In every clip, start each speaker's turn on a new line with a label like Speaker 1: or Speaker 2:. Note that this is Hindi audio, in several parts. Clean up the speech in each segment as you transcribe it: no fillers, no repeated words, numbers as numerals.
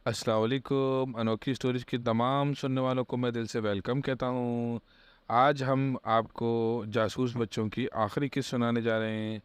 Speaker 1: अस्सलाम वालेकुम। अनोखी स्टोरीज की तमाम सुनने वालों को मैं दिल से वेलकम कहता हूँ। आज हम आपको जासूस बच्चों की आखिरी किस्त सुनाने जा रहे हैं।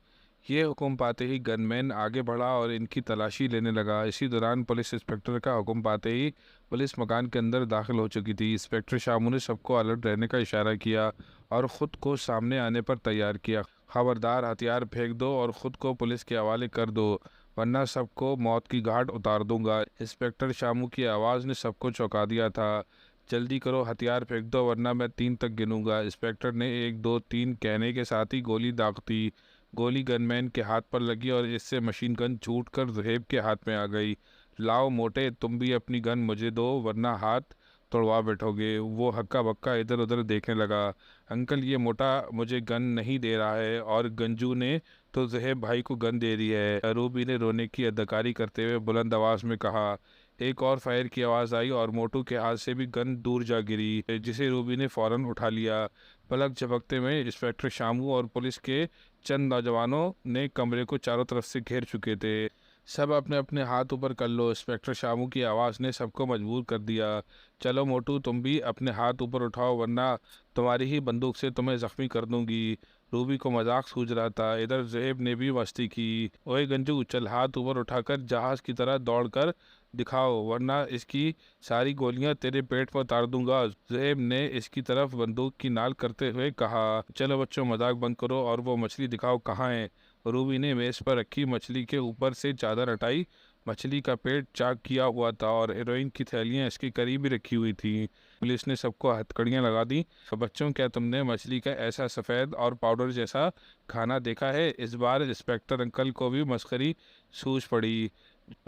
Speaker 1: ये हुक्म पाते ही गनमैन आगे बढ़ा और इनकी तलाशी लेने लगा। इसी दौरान पुलिस इंस्पेक्टर का हुक्म पाते ही पुलिस मकान के अंदर दाखिल हो चुकी थी। इंस्पेक्टर शामू ने सबको अलर्ट रहने का इशारा किया और ख़ुद को सामने आने पर तैयार किया। खबरदार, हथियार फेंक दो और ख़ुद को पुलिस के हवाले कर दो, वरना सबको मौत की घाट उतार दूंगा। इंस्पेक्टर शामू की आवाज़ ने सबको चौंका दिया था। जल्दी करो, हथियार फेंक दो वरना मैं 3 तक गिनूंगा। इंस्पेक्टर ने 1 2 3 कहने के साथ ही गोली दाग दी। गोली गनमैन के हाथ पर लगी और इससे मशीन गन छूट कर ज़ुहैब के हाथ में आ गई। लाओ मोटे, तुम भी अपनी गन मुझे दो वरना हाथ तोड़वा बैठोगे। वो हक्का बक्का इधर उधर देखने लगा। अंकल, ये मोटा मुझे गन नहीं दे रहा है और गंजू ने तो ज़ुहैब भाई को गन दे दी है। रूबी ने रोने की अदाकारी करते हुए बुलंद आवाज़ में कहा। एक और फायर की आवाज़ आई और मोटू के हाथ से भी गन दूर जा गिरी, जिसे रूबी ने फौरन उठा लिया। पलक झपकते में इंस्पेक्टर शामू और पुलिस के चंद नौजवानों ने कमरे को चारों तरफ से घेर चुके थे। सब अपने अपने हाथ ऊपर कर लो, इंस्पेक्टर शामू की आवाज़ ने सबको मजबूर कर दिया। चलो मोटू, तुम भी अपने हाथ ऊपर उठाओ वरना तुम्हारी ही बंदूक से तुम्हें ज़ख्मी कर दूंगी। रूबी को मजाक सूझ रहा था। इधर ज़ुहैब ने भी मस्ती की। ओए गंजू, चल हाथ ऊपर उठाकर जहाज़ की तरह दौड़कर दिखाओ वरना इसकी सारी गोलियां तेरे पेट पर उतार दूंगा। ज़ुहैब ने इसकी तरफ बंदूक की नाल करते हुए कहा। चलो बच्चों, मजाक बंद करो और वो मछली दिखाओ कहाँ है। रूबी ने मेज़ पर रखी मछली के ऊपर से चादर हटाई। मछली का पेट चाक किया हुआ था और हेरोइन की थैलियां इसके करीब ही रखी हुई थी। पुलिस ने सबको हथकड़ियां लगा दी। तो बच्चों, क्या तुमने मछली का ऐसा सफ़ेद और पाउडर जैसा खाना देखा है? इस बार इंस्पेक्टर अंकल को भी मस्करी सूझ पड़ी।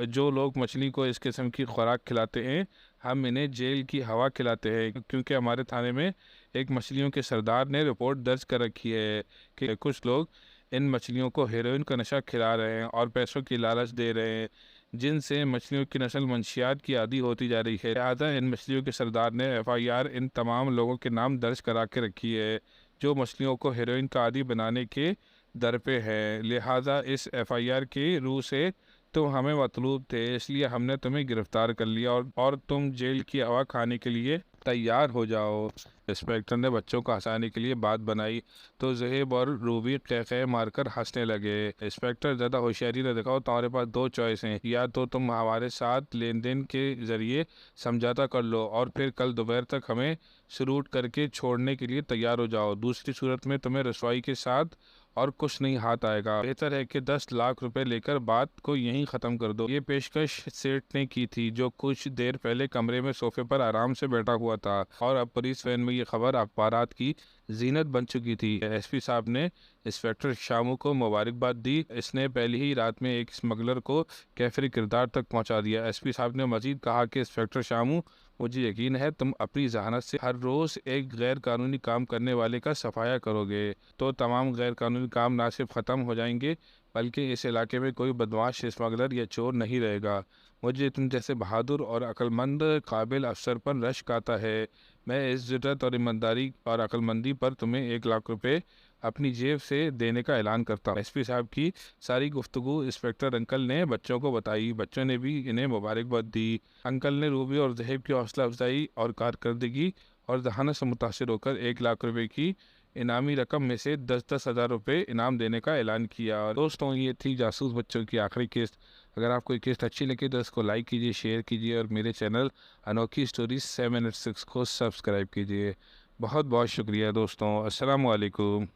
Speaker 1: जो लोग मछली को इस किस्म की खुराक खिलाते हैं, हम इन्हें जेल की हवा खिलाते हैं, क्योंकि हमारे थाने में एक मछलियों के सरदार ने रिपोर्ट दर्ज कर रखी है कि कुछ लोग इन मछलियों को हेरोइन का नशा खिला रहे हैं और पैसों की लालच दे रहे हैं, जिनसे मछलियों की नस्ल मंशियात की आदी होती जा रही है। लिहाजा इन मछलियों के सरदार ने FIR इन तमाम लोगों के नाम दर्ज करा के रखी है जो मछलियों को हेरोइन का आदी बनाने के दर पे है। लिहाजा इस FIR के रूह से तुम हमें मतलूब थे, इसलिए हमने तुम्हें गिरफ्तार कर लिया और तुम जेल की हवा खाने के लिए तैयार हो जाओ। इंस्पेक्टर ने बच्चों को हंसाने के लिए बात बनाई तो ज़ुहैब और रूबी क़हक़हे मारकर हंसने लगे। इंस्पेक्टर, ज़्यादा होशियारी न दिखाओ, तुम्हारे पास 2 चॉइस हैं। या तो तुम हमारे साथ लेन देन के ज़रिए समझौता कर लो और फिर कल दोपहर तक हमें सलूट करके छोड़ने के लिए तैयार हो जाओ। दूसरी सूरत में तुम्हें रसवाई के साथ और कुछ नहीं हाथ आएगा। बेहतर है कि 10 लाख रुपए लेकर बात को यहीं ख़त्म कर दो। ये पेशकश सेठ ने की थी, जो कुछ देर पहले कमरे में सोफे पर आराम से बैठा हुआ था और अब पुलिस वैन में ये खबर अखबारात की जीनत बन चुकी थी। SP साहब ने इंस्पेक्टर शामू को मुबारकबाद दी। इसने पहली ही रात में एक स्मगलर को कैफरी किरदार तक पहुंचा दिया। SP साहब ने मजीद कहा कि इंस्पेक्टर शामू, मुझे यकीन है तुम अपनी जहानत से हर रोज़ एक गैर कानूनी काम करने वाले का सफाया करोगे तो तमाम गैर कानूनी काम ना सिर्फ ख़त्म हो जाएंगे बल्कि इस इलाके में कोई बदमाश, स्मगलर या चोर नहीं रहेगा। मुझे तुम जैसे बहादुर और अक्लमंद काबिल अफसर पर रश्क आता है। मैं इस जुर्रत और ईमानदारी और अक्लमंदी पर तुम्हें 1 लाख रुपए अपनी जेब से देने का ऐलान करता हूँ। SP साहब की सारी गुफ्तगू इंस्पेक्टर अंकल ने बच्चों को बताई। बच्चों ने भी इन्हें मुबारकबाद दी। अंकल ने रूबी और ज़ुहैब की हौसला अफजाई और कारकर्दगी और जहानत से मुतासिर होकर 1 लाख रुपए की इनामी रकम में से 10-10 हज़ार रुपये इनाम देने का ऐलान किया। और दोस्तों, ये थी जासूस बच्चों की आखिरी किस्त। अगर आपको ये किस्त अच्छी लगी तो इसको लाइक कीजिए, शेयर कीजिए और मेरे चैनल अनोखी स्टोरीज 7 और 6 को सब्सक्राइब कीजिए। बहुत बहुत शुक्रिया दोस्तों। अस्सलाम वालेकुम।